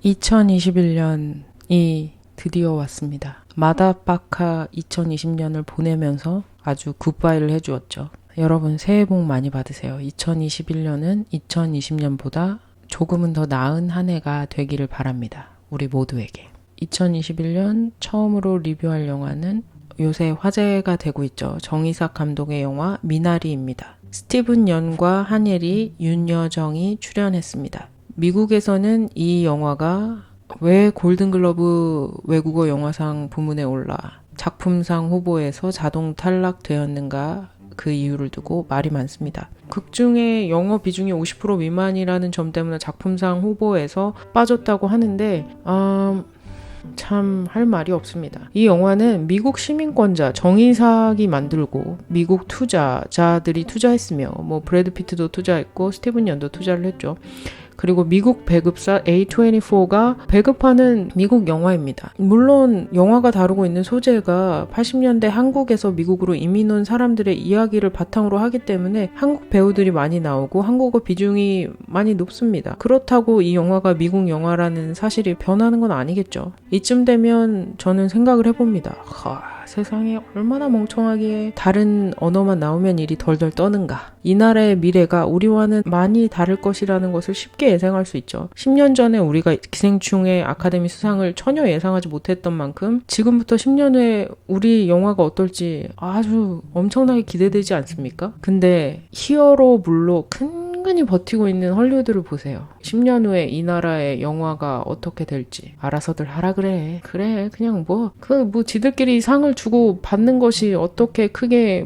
2021년이 드디어 왔습니다. 마다바카 2020년을 보내면서 아주 굿바이를 해주었죠. 여러분 새해 복 많이 받으세요. 2021년은 2020년보다 조금은 더 나은 한 해가 되기를 바랍니다. 우리 모두에게. 2021년 처음으로 리뷰할 영화는 요새 화제가 되고 있죠. 정이삭 감독의 영화 미나리입니다. 스티븐 연과 한예리, 윤여정이 출연했습니다. 미국에서는 이 영화가 왜 골든글러브 외국어 영화상 부문에 올라 작품상 후보에서 자동 탈락되었는가, 그 이유를 두고 말이 많습니다. 극 중에 영어 비중이 50% 미만이라는 점 때문에 작품상 후보에서 빠졌다고 하는데 참 할 말이 없습니다. 이 영화는 미국 시민권자 정이삭이 만들고 미국 투자자들이 투자했으며 브래드 피트도 투자했고 스티븐 연도 투자를 했죠. 그리고 미국 배급사 A24가 배급하는 미국 영화입니다. 물론 영화가 다루고 있는 소재가 80년대 한국에서 미국으로 이민 온 사람들의 이야기를 바탕으로 하기 때문에 한국 배우들이 많이 나오고 한국어 비중이 많이 높습니다. 그렇다고 이 영화가 미국 영화라는 사실이 변하는 건 아니겠죠. 이쯤 되면 저는 생각을 해봅니다. 세상에 얼마나 멍청하기에 다른 언어만 나오면 일이 덜덜 떠는가. 이 나라의 미래가 우리와는 많이 다를 것이라는 것을 쉽게 예상할 수 있죠. 10년 전에 우리가 기생충의 아카데미 수상을 전혀 예상하지 못했던 만큼 지금부터 10년 후에 우리 영화가 어떨지 아주 엄청나게 기대되지 않습니까? 근데 히어로물로 큰근히 버티고 있는 헐리우드를 보세요. 10년 후에 이 나라의 영화가 어떻게 될지 알아서들 하라 그래. 그냥 지들끼리 상을 주고 받는 것이 어떻게 크게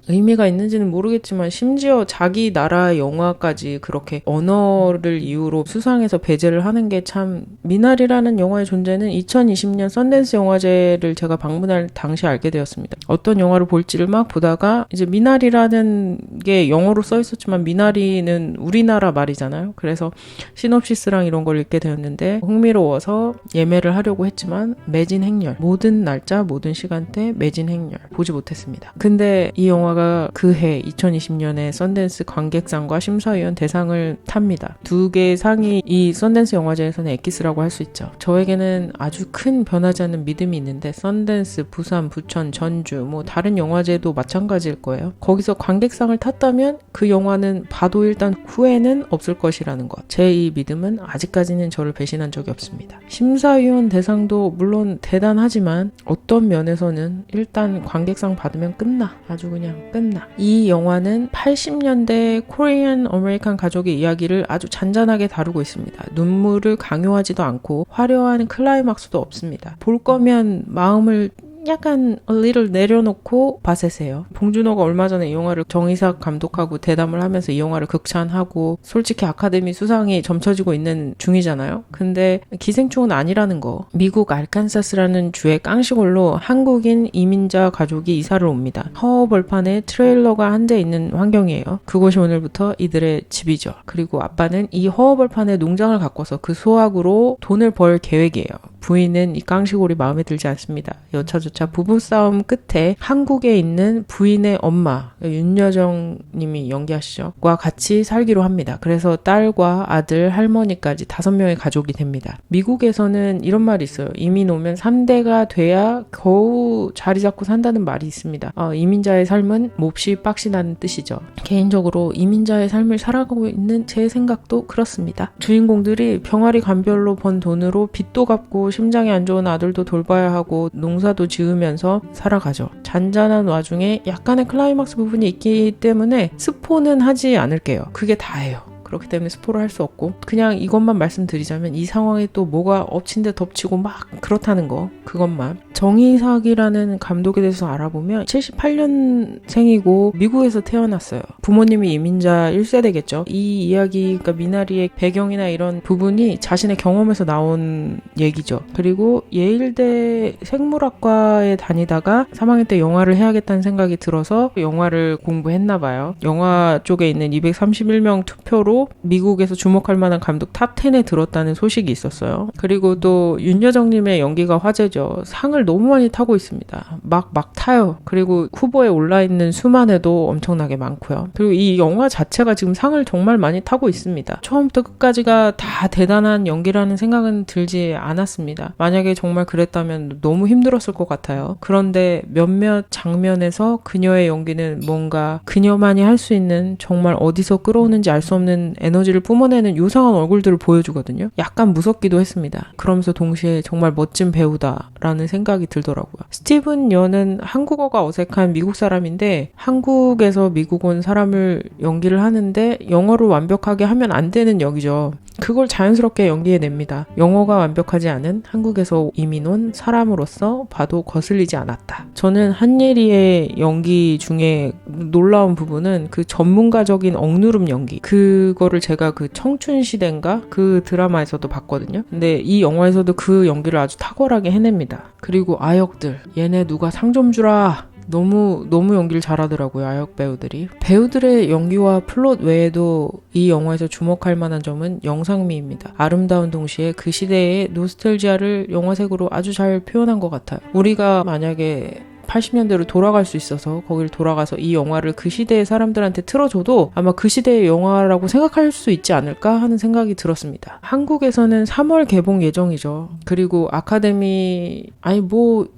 의미가 있는지는 모르겠지만 심지어 자기 나라 영화까지 그렇게 언어를 이유로 수상해서 배제를 하는 게 참. 미나리라는 영화의 존재는 2020년 썬댄스 영화제를 제가 방문할 당시 알게 되었습니다. 어떤 영화를 볼지를 막 보다가 이제 미나리라는 게 영어로 써 있었지만 미나리는 우리나라 말이잖아요. 그래서 시놉시스랑 이런 걸 읽게 되었는데 흥미로워서 예매를 하려고 했지만 매진 행렬, 모든 날짜 모든 시간대 매진 행렬, 보지 못했습니다. 근데 이 영화가 그해 2020년에 썬댄스 관객상과 심사위원 대상을 탑니다. 두 개의 상이 이 썬댄스 영화제에서는 엑기스라고 할 수 있죠. 저에게는 아주 큰 변하지 않는 믿음이 있는데 썬댄스, 부산, 부천, 전주 다른 영화제도 마찬가지일 거예요. 거기서 관객상을 탔다면 그 영화는 봐도 일단 후회는 없을 것이라는 것. 제 이 믿음은 아직까지는 저를 배신한 적이 없습니다. 심사위원 대상도 물론 대단하지만 어떤 면에서는 일단 관객상 받으면 끝나. 아주 그냥 끝나. 이 영화는 80년대 코리안 아메리칸 가족의 이야기를 아주 잔잔하게 다루고 있습니다. 눈물을 강요하지도 않고 화려한 클라이막스도 없습니다. 볼 거면 마음을 약간 a little 내려놓고 봐세요. 봉준호가 얼마 전에 이 영화를 정이삭 감독하고 대담을 하면서 이 영화를 극찬하고 솔직히 아카데미 수상이 점쳐지고 있는 중이잖아요. 근데 기생충은 아니라는 거. 미국 알칸사스라는 주의 깡시골로 한국인 이민자 가족이 이사를 옵니다. 허허벌판에 트레일러가 한 대 있는 환경이에요. 그곳이 오늘부터 이들의 집이죠. 그리고 아빠는 이 허허벌판에 농장을 가꿔서 그 수확으로 돈을 벌 계획이에요. 부인은 이 깡시골이 마음에 들지 않습니다. 여차저차 부부싸움 끝에 한국에 있는 부인의 엄마, 윤여정 님이 연기하시죠. 과 같이 살기로 합니다. 그래서 딸과 아들, 할머니까지 5명의 가족이 됩니다. 미국에서는 이런 말이 있어요. 이민 오면 3대가 돼야 겨우 자리 잡고 산다는 말이 있습니다. 이민자의 삶은 몹시 빡시다는 뜻이죠. 개인적으로 이민자의 삶을 살아가고 있는 제 생각도 그렇습니다. 주인공들이 병아리 간별로 번 돈으로 빚도 갚고 심장이 안 좋은 아들도 돌봐야 하고 농사도 지으면서 살아가죠. 잔잔한 와중에 약간의 클라이막스 부분이 있기 때문에 스포는 하지 않을게요. 그게 다예요. 그렇기 때문에 스포를 할 수 없고 그냥 이것만 말씀드리자면 이 상황에 또 뭐가 엎친 데 덮치고 막 그렇다는 거, 그것만. 정이삭이라는 감독에 대해서 알아보면 78년생이고 미국에서 태어났어요. 부모님이 이민자 1세대겠죠. 이 이야기, 그러니까 미나리의 배경이나 이런 부분이 자신의 경험에서 나온 얘기죠. 그리고 예일대 생물학과에 다니다가 3학년 때 영화를 해야겠다는 생각이 들어서 영화를 공부했나 봐요. 영화 쪽에 있는 231명 투표로 정도로 미국에서 주목할 만한 감독 탑 10에 들었다는 소식이 있었어요. 그리고 또 윤여정님의 연기가 화제죠. 상을 너무 많이 타고 있습니다. 막 타요. 그리고 후보에 올라있는 수만 해도 엄청나게 많고요. 그리고 이 영화 자체가 지금 상을 정말 많이 타고 있습니다. 처음부터 끝까지가 다 대단한 연기라는 생각은 들지 않았습니다. 만약에 정말 그랬다면 너무 힘들었을 것 같아요. 그런데 몇몇 장면에서 그녀의 연기는 뭔가 그녀만이 할 수 있는 정말 어디서 끌어오는지 알 수 없는 에너지를 뿜어내는 요상한 얼굴들을 보여주거든요. 약간 무섭기도 했습니다. 그러면서 동시에 정말 멋진 배우다라는 생각이 들더라고요. 스티븐 여는 한국어가 어색한 미국 사람인데 한국에서 미국 온 사람을 연기를 하는데 영어를 완벽하게 하면 안 되는 역이죠. 그걸 자연스럽게 연기해냅니다. 영어가 완벽하지 않은 한국에서 이민 온 사람으로서 봐도 거슬리지 않았다. 저는 한예리의 연기 중에 놀라운 부분은 그 전문가적인 억누름 연기. 그거를 제가 그 청춘시대인가? 그 드라마에서도 봤거든요. 근데 이 영화에서도 그 연기를 아주 탁월하게 해냅니다. 그리고 아역들. 얘네 누가 상 좀 주라. 너무 연기를 잘하더라고요. 아역 배우들이. 배우들의 연기와 플롯 외에도 이 영화에서 주목할 만한 점은 영상미입니다. 아름다운 동시에 그 시대의 노스텔지아를 영화색으로 아주 잘 표현한 것 같아요. 우리가 만약에 80년대로 돌아갈 수 있어서 거길 돌아가서 이 영화를 그 시대의 사람들한테 틀어줘도 아마 그 시대의 영화라고 생각할 수 있지 않을까 하는 생각이 들었습니다. 한국에서는 3월 개봉 예정이죠. 그리고 아카데미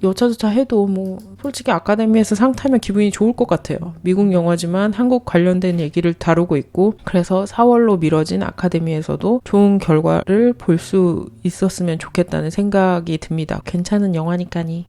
여차저차 해도 솔직히 아카데미에서 상 타면 기분이 좋을 것 같아요. 미국 영화지만 한국 관련된 얘기를 다루고 있고 그래서 4월로 미뤄진 아카데미에서도 좋은 결과를 볼 수 있었으면 좋겠다는 생각이 듭니다. 괜찮은 영화니까니.